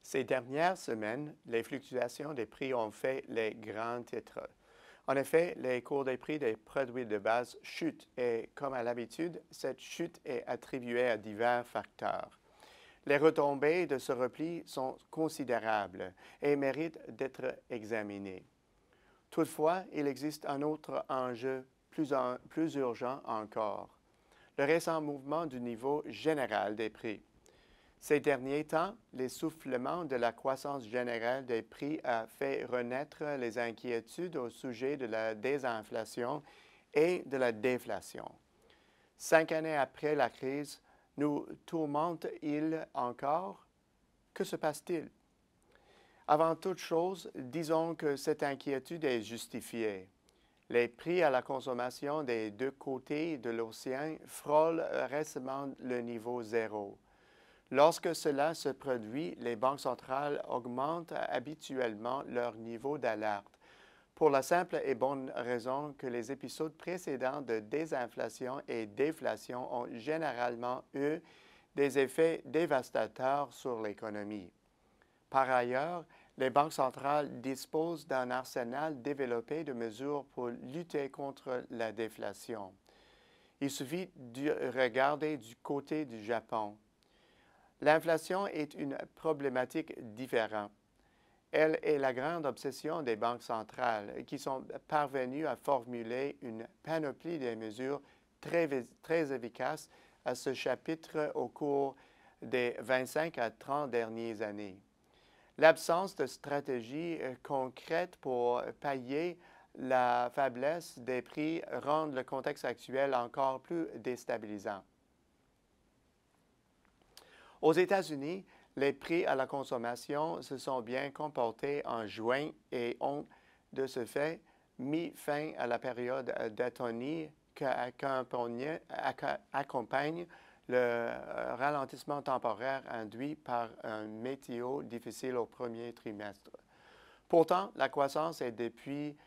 Ces dernières semaines, les fluctuations des prix ont fait les grands titres. En effet, les cours des prix des produits de base chutent et, comme à l'habitude, cette chute est attribuée à divers facteurs. Les retombées de ce repli sont considérables et méritent d'être examinées. Toutefois, il existe un autre enjeu plus urgent encore, le récent mouvement du niveau général des prix. Ces derniers temps, l'essoufflement de la croissance générale des prix a fait renaître les inquiétudes au sujet de la désinflation et de la déflation. 5 années après la crise, nous tourmente-t-il encore? Que se passe-t-il? Avant toute chose, disons que cette inquiétude est justifiée. Les prix à la consommation des deux côtés de l'océan frôlent récemment le niveau zéro. Lorsque cela se produit, les banques centrales augmentent habituellement leur niveau d'alerte, pour la simple et bonne raison que les épisodes précédents de désinflation et déflation ont généralement eu des effets dévastateurs sur l'économie. Par ailleurs, les banques centrales disposent d'un arsenal développé de mesures pour lutter contre la déflation. Il suffit de regarder du côté du Japon. L'inflation est une problématique différente. Elle est la grande obsession des banques centrales qui sont parvenues à formuler une panoplie de mesures très efficaces à ce chapitre au cours des 25 à 30 dernières années. L'absence de stratégie concrète pour pallier la faiblesse des prix rend le contexte actuel encore plus déstabilisant. Aux États-Unis, les prix à la consommation se sont bien comportés en juin et ont, de ce fait, mis fin à la période d'atonie qui accompagne le ralentissement temporaire induit par un météo difficile au premier trimestre. Pourtant, la croissance est depuis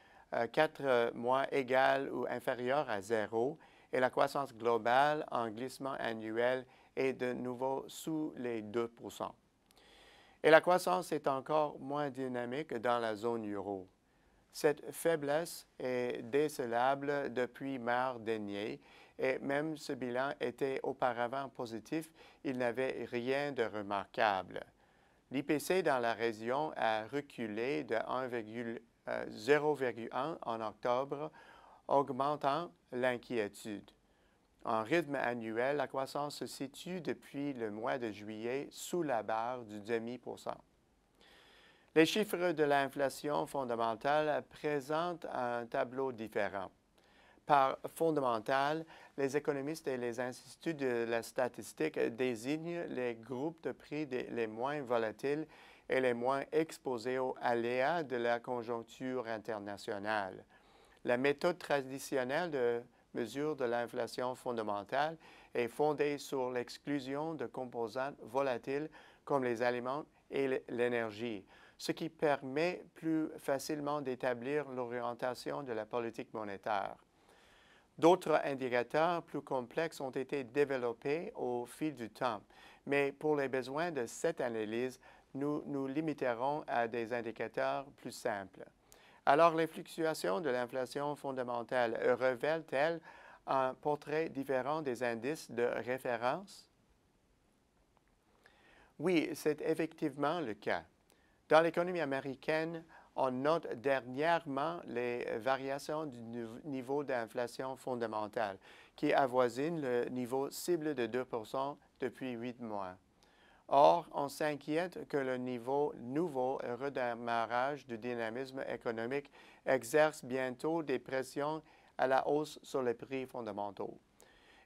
4 mois égale ou inférieure à zéro et la croissance globale en glissement annuel est de nouveau sous les 2 %. Et la croissance est encore moins dynamique dans la zone euro. Cette faiblesse est décelable depuis mars dernier et même ce bilan était auparavant positif, il n'avait rien de remarquable. L'IPC dans la région a reculé de 0,1 en octobre, augmentant l'inquiétude. En rythme annuel, la croissance se situe depuis le mois de juillet sous la barre du demi-%. Les chiffres de l'inflation fondamentale présentent un tableau différent. Par fondamental, les économistes et les instituts de la statistique désignent les groupes de prix les moins volatiles et les moins exposés aux aléas de la conjoncture internationale. La méthode traditionnelle de mesure de l'inflation fondamentale est fondée sur l'exclusion de composantes volatiles comme les aliments et l'énergie, ce qui permet plus facilement d'établir l'orientation de la politique monétaire. D'autres indicateurs plus complexes ont été développés au fil du temps, mais pour les besoins de cette analyse, nous nous limiterons à des indicateurs plus simples. Alors, les fluctuations de l'inflation fondamentale révèlent-elles un portrait différent des indices de référence? Oui, c'est effectivement le cas. Dans l'économie américaine, on note dernièrement les variations du niveau d'inflation fondamentale qui avoisine le niveau cible de 2 % depuis 8 mois. Or, on s'inquiète que le nouveau redémarrage du dynamisme économique exerce bientôt des pressions à la hausse sur les prix fondamentaux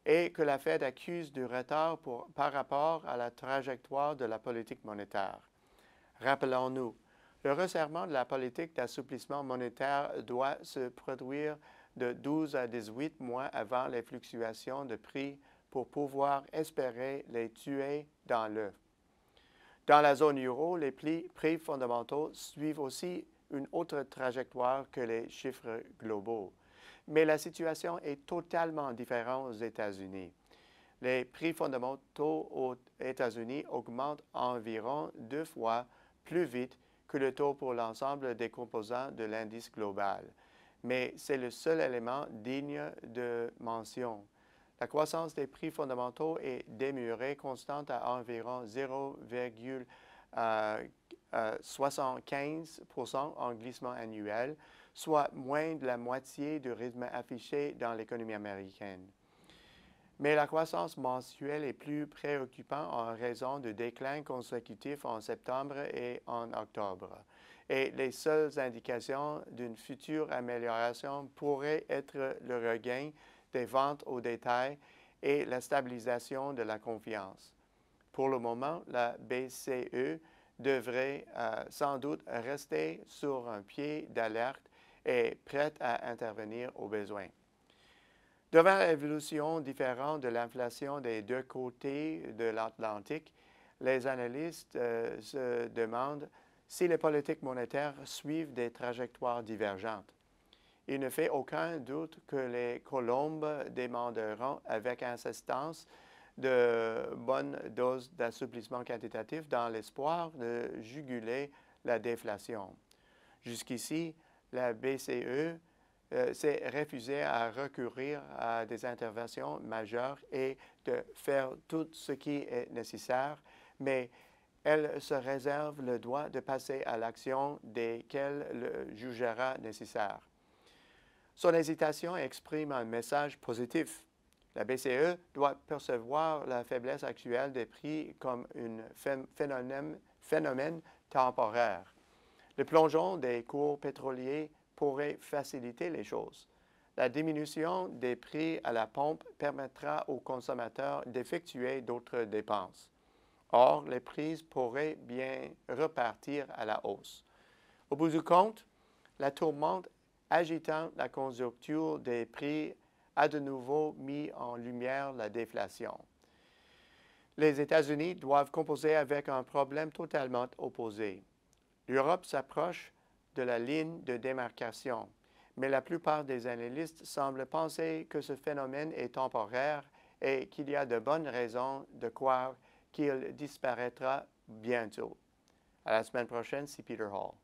et que la Fed accuse du retard par rapport à la trajectoire de la politique monétaire. Rappelons-nous, le resserrement de la politique d'assouplissement monétaire doit se produire de 12 à 18 mois avant les fluctuations de prix pour pouvoir espérer les tuer dans l'œuf. Dans la zone euro, les prix fondamentaux suivent aussi une autre trajectoire que les chiffres globaux. Mais la situation est totalement différente aux États-Unis. Les prix fondamentaux aux États-Unis augmentent environ 2 fois plus vite que le taux pour l'ensemble des composants de l'indice global. Mais c'est le seul élément digne de mention. La croissance des prix fondamentaux est demeurée constante à environ 0,75% en glissement annuel, soit moins de la moitié du rythme affiché dans l'économie américaine. Mais la croissance mensuelle est plus préoccupante en raison de déclins consécutifs en septembre et en octobre. Et les seules indications d'une future amélioration pourraient être le regain des ventes au détail et la stabilisation de la confiance. Pour le moment, la BCE devrait sans doute rester sur un pied d'alerte et prête à intervenir au besoin. Devant l'évolution différente de l'inflation des deux côtés de l'Atlantique, les analystes se demandent si les politiques monétaires suivent des trajectoires divergentes. Il ne fait aucun doute que les colombes demanderont avec insistance de bonnes doses d'assouplissement quantitatif dans l'espoir de juguler la déflation. Jusqu'ici, la BCE s'est refusée à recourir à des interventions majeures et de faire tout ce qui est nécessaire, mais elle se réserve le droit de passer à l'action dès qu'elle le jugera nécessaire. Son hésitation exprime un message positif. La BCE doit percevoir la faiblesse actuelle des prix comme un phénomène temporaire. Le plongeon des cours pétroliers pourrait faciliter les choses. La diminution des prix à la pompe permettra aux consommateurs d'effectuer d'autres dépenses. Or, les prix pourraient bien repartir à la hausse. Au bout du compte, la tourmente agitant la conjoncture des prix a de nouveau mis en lumière la déflation. Les États-Unis doivent composer avec un problème totalement opposé. L'Europe s'approche de la ligne de démarcation, mais la plupart des analystes semblent penser que ce phénomène est temporaire et qu'il y a de bonnes raisons de croire qu'il disparaîtra bientôt. À la semaine prochaine, c'est Peter Hall.